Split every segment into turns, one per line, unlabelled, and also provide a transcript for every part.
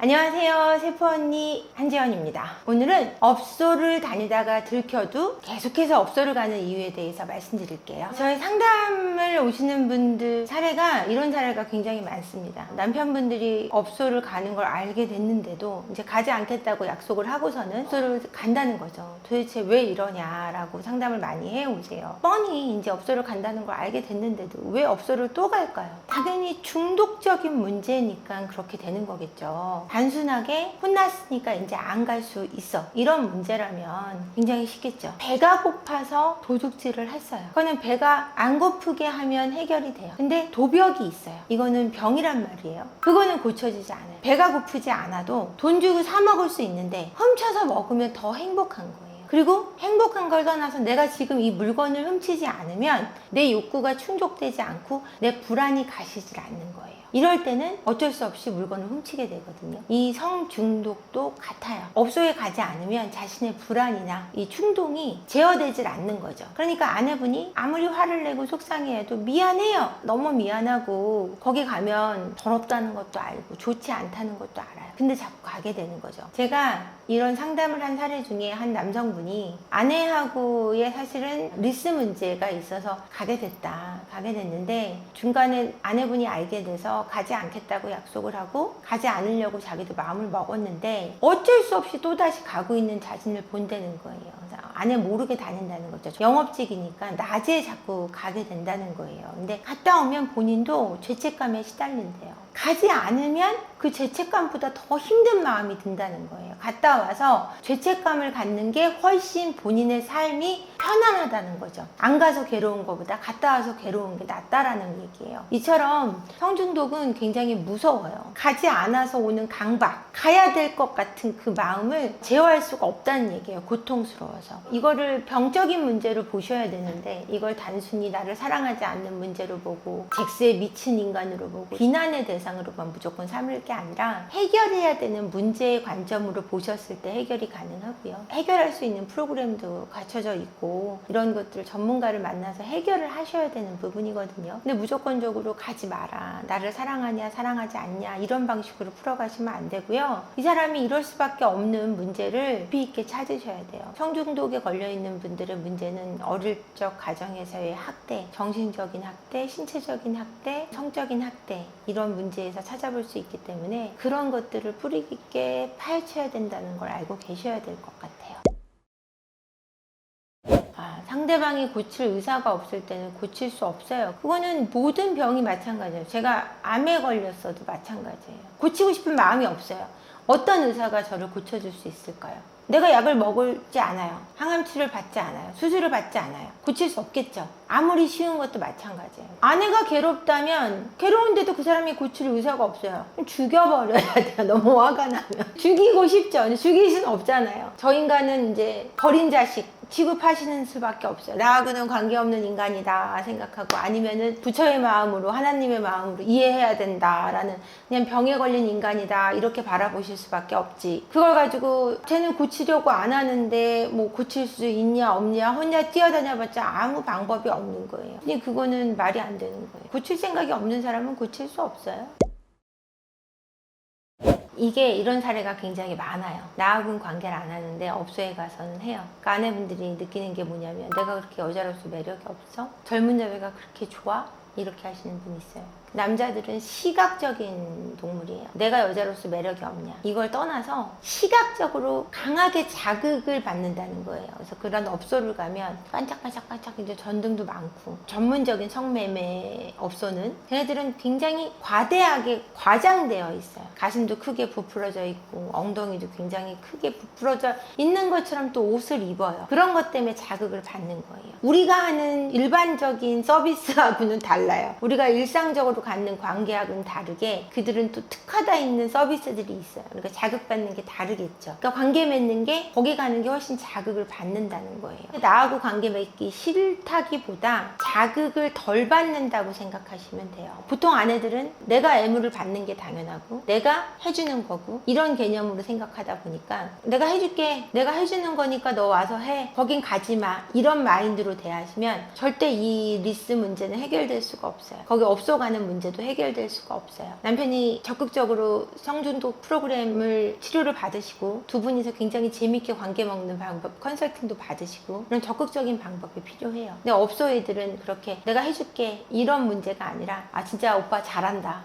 안녕하세요. 세포 언니 한지연입니다. 오늘은 업소를 다니다가 들켜도 계속해서 업소를 가는 이유에 대해서 말씀드릴게요. 저희 상담을 오시는 분들 사례가 이런 사례가 굉장히 많습니다. 남편분들이 업소를 가는 걸 알게 됐는데도 이제 가지 않겠다고 약속을 하고서는 업소를 간다는 거죠. 도대체 왜 이러냐라고 상담을 많이 해오세요. 뻔히 이제 업소를 간다는 걸 알게 됐는데도 왜 업소를 또 갈까요? 당연히 중독적인 문제니까 그렇게 되는 거겠죠. 단순하게 혼났으니까 이제 안 갈 수 있어, 이런 문제라면 굉장히 쉽겠죠. 배가 고파서 도둑질을 했어요. 그거는 배가 안 고프게 하면 해결이 돼요. 근데 도벽이 있어요. 이거는 병이란 말이에요. 그거는 고쳐지지 않아요. 배가 고프지 않아도 돈 주고 사 먹을 수 있는데 훔쳐서 먹으면 더 행복한 거예요. 그리고 행복한 걸 떠나서 내가 지금 이 물건을 훔치지 않으면 내 욕구가 충족되지 않고 내 불안이 가시질 않는 거예요. 이럴 때는 어쩔 수 없이 물건을 훔치게 되거든요. 이 성중독도 같아요. 업소에 가지 않으면 자신의 불안이나 이 충동이 제어되질 않는 거죠. 그러니까 아내분이 아무리 화를 내고 속상해해도 미안해요, 너무 미안하고 거기 가면 더럽다는 것도 알고 좋지 않다는 것도 알아요. 근데 자꾸 가게 되는 거죠. 제가 이런 상담을 한 사례 중에 한 남성분이 아내하고의 사실은 리스 문제가 있어서 가게 됐는데 중간에 아내분이 알게 돼서 가지 않겠다고 약속을 하고 가지 않으려고 자기도 마음을 먹었는데 어쩔 수 없이 또다시 가고 있는 자신을 본다는 거예요. 아내 모르게 다닌다는 거죠. 영업직이니까 낮에 자꾸 가게 된다는 거예요. 근데 갔다 오면 본인도 죄책감에 시달린대요. 가지 않으면 그 죄책감보다 더 힘든 마음이 든다는 거예요. 갔다 와서 죄책감을 갖는 게 훨씬 본인의 삶이 편안하다는 거죠. 안 가서 괴로운 것보다 갔다 와서 괴로운 게 낫다라는 얘기예요. 이처럼 성중독은 굉장히 무서워요. 가지 않아서 오는 강박, 가야 될 것 같은 그 마음을 제어할 수가 없다는 얘기예요. 고통스러워서. 이거를 병적인 문제로 보셔야 되는데 이걸 단순히 나를 사랑하지 않는 문제로 보고 잭스에 미친 인간으로 보고 비난의 대상으로만 무조건 삼을 게 아니라 해결해야 되는 문제의 관점으로 보셨을 때 해결이 가능하고요. 해결할 수 있는 프로그램도 갖춰져 있고 이런 것들 전문가를 만나서 해결을 하셔야 되는 부분이거든요. 근데 무조건적으로 가지 마라, 나를 사랑하냐 사랑하지 않냐 이런 방식으로 풀어가시면 안 되고요. 이 사람이 이럴 수밖에 없는 문제를 깊이 있게 찾으셔야 돼요. 성중독에 걸려있는 분들의 문제는 어릴 적 가정에서의 학대, 정신적인 학대, 신체적인 학대, 성적인 학대 이런 문제에서 찾아볼 수 있기 때문에 그런 것들을 뿌리 깊게 파헤쳐야 된다는 걸 알고 계셔야 될 것 같아요. 상대방이 고칠 의사가 없을 때는 고칠 수 없어요. 그거는 모든 병이 마찬가지예요. 제가 암에 걸렸어도 마찬가지예요. 고치고 싶은 마음이 없어요. 어떤 의사가 저를 고쳐줄 수 있을까요? 내가 약을 먹지 않아요. 항암치료를 받지 않아요. 수술을 받지 않아요. 고칠 수 없겠죠. 아무리 쉬운 것도 마찬가지예요. 아내가 괴롭다면 괴로운데도 그 사람이 고칠 의사가 없어요. 죽여버려야 돼요. 너무 화가 나면. 죽이고 싶죠. 근데 죽일 수는 없잖아요. 저 인간은 이제 버린 자식 취급하시는 수밖에 없어요. 나하고는 관계없는 인간이다 생각하고 아니면은 부처의 마음으로 하나님의 마음으로 이해해야 된다라는 그냥 병에 걸린 인간이다 이렇게 바라보실 수밖에 없지. 그걸 가지고 쟤는 고치려고 안 하는데 뭐 고칠 수 있냐 없냐 혼자 뛰어다녀봤자 아무 방법이 없는 거예요. 근데 그거는 말이 안 되는 거예요. 고칠 생각이 없는 사람은 고칠 수 없어요. 이게 이런 사례가 굉장히 많아요. 나하고는 관계를 안 하는데 업소에 가서는 해요. 그러니까 아내분들이 느끼는 게 뭐냐면 내가 그렇게 여자로서 매력이 없어? 젊은 여자가 그렇게 좋아? 이렇게 하시는 분이 있어요. 남자들은 시각적인 동물이에요. 내가 여자로서 매력이 없냐 이걸 떠나서 시각적으로 강하게 자극을 받는다는 거예요. 그래서 그런 업소를 가면 반짝반짝반짝 이제 전등도 많고 전문적인 성매매 업소는 걔네들은 굉장히 과대하게 과장되어 있어요. 가슴도 크게 부풀어져 있고 엉덩이도 굉장히 크게 부풀어져 있는 것처럼 또 옷을 입어요. 그런 것 때문에 자극을 받는 거예요. 우리가 하는 일반적인 서비스하고는 달라요. 우리가 일상적으로 갖는 관계하고는 다르게 그들은 또 특화되어 있는 서비스들이 있어요. 그러니까 자극받는 게 다르겠죠. 그러니까 관계 맺는 게 거기 가는 게 훨씬 자극을 받는다는 거예요. 나하고 관계 맺기 싫다기보다 자극을 덜 받는다고 생각하시면 돼요. 보통 아내들은 내가 애무를 받는 게 당연하고 내가 해주는 거고 이런 개념으로 생각하다 보니까 내가 해줄게, 내가 해주는 거니까 너 와서 해, 거긴 가지 마 이런 마인드로 대하시면 절대 이 리스 문제는 해결될 수가 없어요. 거기 업소 가는 문제도 해결될 수가 없어요. 남편이 적극적으로 성중독 프로그램을 치료를 받으시고 두 분이서 굉장히 재밌게 관계 먹는 방법 컨설팅도 받으시고 그런 적극적인 방법이 필요해요. 근데 업소 애들은 그렇게 내가 해줄게 이런 문제가 아니라 진짜 오빠 잘한다,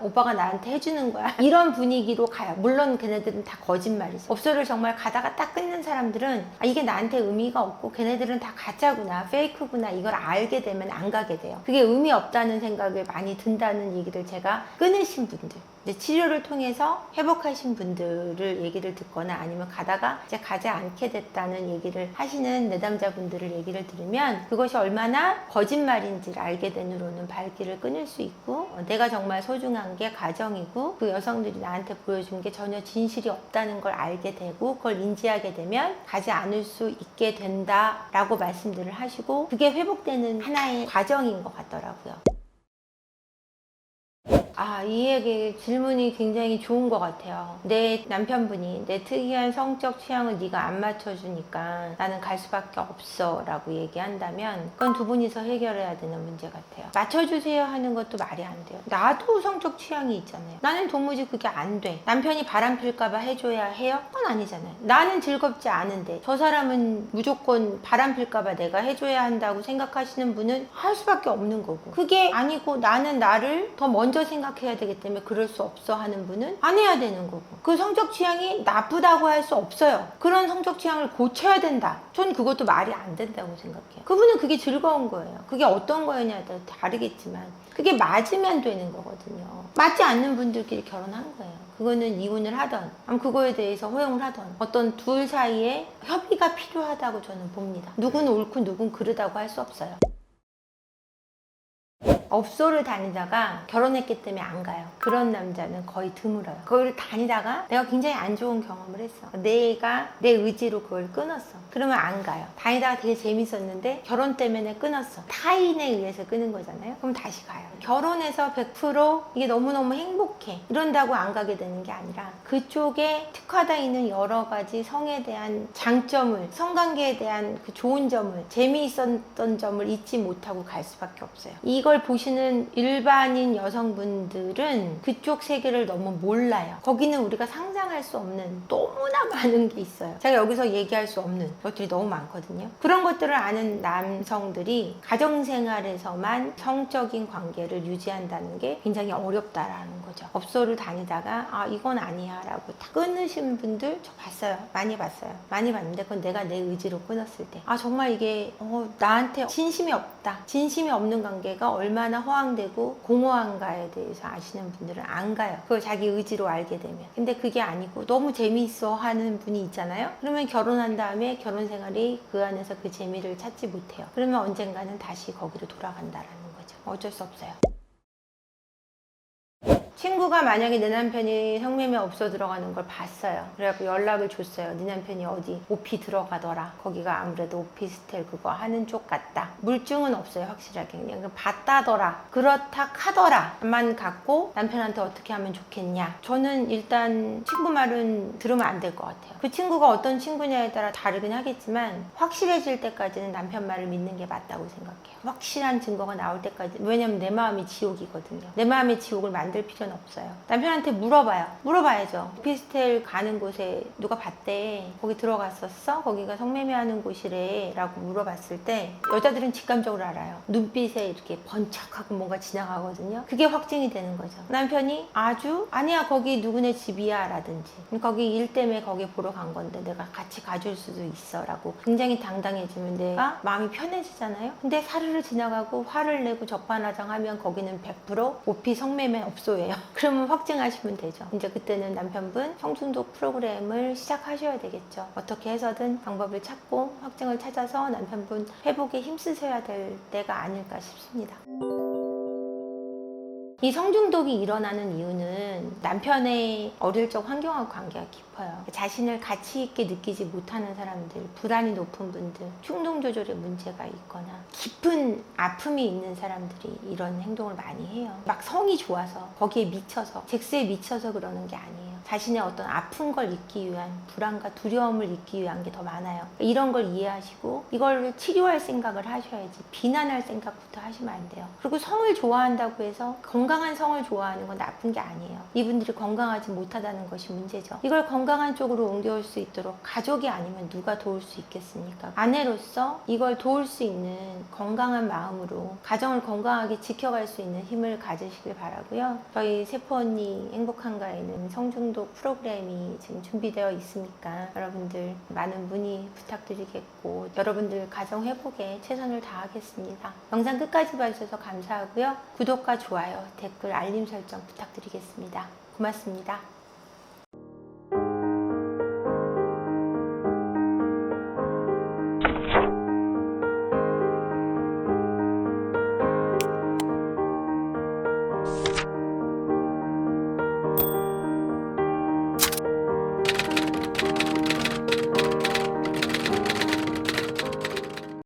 오빠가 나한테 해주는 거야 이런 분위기로 가요. 물론 걔네들은 다 거짓말이죠. 업소를 정말 가다가 딱 끊는 사람들은 이게 나한테 의미가 없고 걔네들은 다 가짜구나, 페이크구나 이걸 알게 되면 안 가게 돼요. 그게 의미 없다는 생각을 많이 든다는 얘기를 제가 끊으신 분들, 이제 치료를 통해서 회복하신 분들을 얘기를 듣거나 아니면 가다가 이제 가지 않게 됐다는 얘기를 하시는 내담자분들을 얘기를 들으면 그것이 얼마나 거짓말인지를 알게 된 후로는 발길을 끊을 수 있고 내가 정말 소중한 게 가정이고 그 여성들이 나한테 보여준 게 전혀 진실이 없다는 걸 알게 되고 그걸 인지하게 되면 가지 않을 수 있게 된다라고 말씀들을 하시고 그게 회복되는 하나의 과정인 것 같더라고요. 이 얘기 질문이 굉장히 좋은 것 같아요. 내 남편분이 내 특이한 성적 취향을 네가 안 맞춰주니까 나는 갈 수밖에 없어 라고 얘기한다면 그건 두 분이서 해결해야 되는 문제 같아요. 맞춰주세요 하는 것도 말이 안 돼요. 나도 성적 취향이 있잖아요. 나는 도무지 그게 안 돼. 남편이 바람 필까봐 해줘야 해요? 그건 아니잖아요. 나는 즐겁지 않은데 저 사람은 무조건 바람 필까봐 내가 해줘야 한다고 생각하시는 분은 할 수밖에 없는 거고, 그게 아니고 나는 나를 더 먼저 생각해야 되기 때문에 그럴 수 없어 하는 분은 안 해야 되는 거고, 그 성적 취향이 나쁘다고 할 수 없어요. 그런 성적 취향을 고쳐야 된다. 전 그것도 말이 안 된다고 생각해요. 그분은 그게 즐거운 거예요. 그게 어떤 거냐에 따라 다르겠지만 그게 맞으면 되는 거거든요. 맞지 않는 분들끼리 결혼한 거예요. 그거는 이혼을 하던 그거에 대해서 허용을 하던 어떤 둘 사이에 협의가 필요하다고 저는 봅니다. 누군 옳고 누군 그르다고 할 수 없어요. 업소를 다니다가 결혼했기 때문에 안 가요. 그런 남자는 거의 드물어요. 거기를 다니다가 내가 굉장히 안 좋은 경험을 했어. 내가 내 의지로 그걸 끊었어. 그러면 안 가요. 다니다가 되게 재밌었는데 결혼 때문에 끊었어. 타인에 의해서 끊은 거잖아요. 그럼 다시 가요. 결혼해서 100% 이게 너무너무 행복해 이런다고 안 가게 되는 게 아니라 그쪽에 특화되어 있는 여러 가지 성에 대한 장점을, 성관계에 대한 그 좋은 점을, 재미있었던 점을 잊지 못하고 갈 수밖에 없어요. 이걸 보시는 일반인 여성분들은 그쪽 세계를 너무 몰라요. 거기는 우리가 상상할 수 없는 너무나 많은 게 있어요. 제가 여기서 얘기할 수 없는 것들이 너무 많거든요. 그런 것들을 아는 남성들이 가정생활에서만 성적인 관계를 유지한다는 게 굉장히 어렵다라는 거죠. 업소를 다니다가 이건 아니야 라고 다 끊으신 분들 저 봤어요. 많이 봤어요. 많이 봤는데 그건 내가 내 의지로 끊었을 때 정말 이게 나한테 진심이 없다. 진심이 없는 관계가 얼마나 허황되고 공허한가에 대해서 아시는 분들은 안 가요. 그걸 자기 의지로 알게 되면. 근데 그게 아니고 너무 재미있어 하는 분이 있잖아요. 그러면 결혼한 다음에 결혼 생활이 그 안에서 그 재미를 찾지 못해요. 그러면 언젠가는 다시 거기로 돌아간다라는 거죠. 어쩔 수 없어요. 친구가 만약에 내 남편이 성매매 업소 들어가는 걸 봤어요. 그래갖고 연락을 줬어요. 네 남편이 어디 오피 들어가더라. 거기가 아무래도 오피스텔 그거 하는 쪽 같다. 물증은 없어요. 확실하게. 그냥 봤다더라. 그렇다 카더라만 갖고 남편한테 어떻게 하면 좋겠냐. 저는 일단 친구 말은 들으면 안 될 것 같아요. 그 친구가 어떤 친구냐에 따라 다르긴 하겠지만 확실해질 때까지는 남편 말을 믿는 게 맞다고 생각해요. 확실한 증거가 나올 때까지. 왜냐면 내 마음이 지옥이거든요. 내 마음의 지옥을 만들 필요는 없어요. 남편한테 물어봐야죠. 오피스텔 가는 곳에 누가 봤대. 거기 들어갔었어? 거기가 성매매하는 곳이래 라고 물어봤을 때 여자들은 직감적으로 알아요. 눈빛에 이렇게 번쩍하고 뭔가 지나가거든요. 그게 확증이 되는 거죠. 남편이 아니야 거기 누구네 집이야 라든지 거기 일 때문에 거기 보러 간 건데 내가 같이 가줄 수도 있어 라고 굉장히 당당해지면 내가 마음이 편해지잖아요. 근데 사르르 지나가고 화를 내고 적반하장하면 거기는 100% 오피 성매매 업소예요. 그러면 확증하시면 되죠. 이제 그때는 남편분 성중독 프로그램을 시작하셔야 되겠죠. 어떻게 해서든 방법을 찾고 확증을 찾아서 남편분 회복에 힘쓰셔야 될 때가 아닐까 싶습니다. 이 성중독이 일어나는 이유는 남편의 어릴 적 환경하고 관계가 깊어요. 자신을 가치 있게 느끼지 못하는 사람들, 불안이 높은 분들, 충동 조절에 문제가 있거나 깊은 아픔이 있는 사람들이 이런 행동을 많이 해요. 막 성이 좋아서 거기에 미쳐서 섹스에 미쳐서 그러는 게 아니에요. 자신의 어떤 아픈 걸 잊기 위한, 불안과 두려움을 잊기 위한 게 더 많아요. 이런 걸 이해하시고 이걸 치료할 생각을 하셔야지, 비난할 생각부터 하시면 안 돼요. 그리고 성을 좋아한다고 해서, 건강한 성을 좋아하는 건 나쁜 게 아니에요. 이분들이 건강하지 못하다는 것이 문제죠. 이걸 건강한 쪽으로 옮겨올 수 있도록 가족이 아니면 누가 도울 수 있겠습니까? 아내로서 이걸 도울 수 있는 건강한 마음으로 가정을 건강하게 지켜갈 수 있는 힘을 가지시길 바라고요. 저희 세포 언니 행복한가에는 성중독 프로그램이 지금 준비되어 있으니까 여러분들 많은 문의 부탁드리겠고, 여러분들 가정 회복에 최선을 다하겠습니다. 영상 끝까지 봐주셔서 감사하고요. 구독과 좋아요, 댓글, 알림 설정 부탁드리겠습니다. 고맙습니다.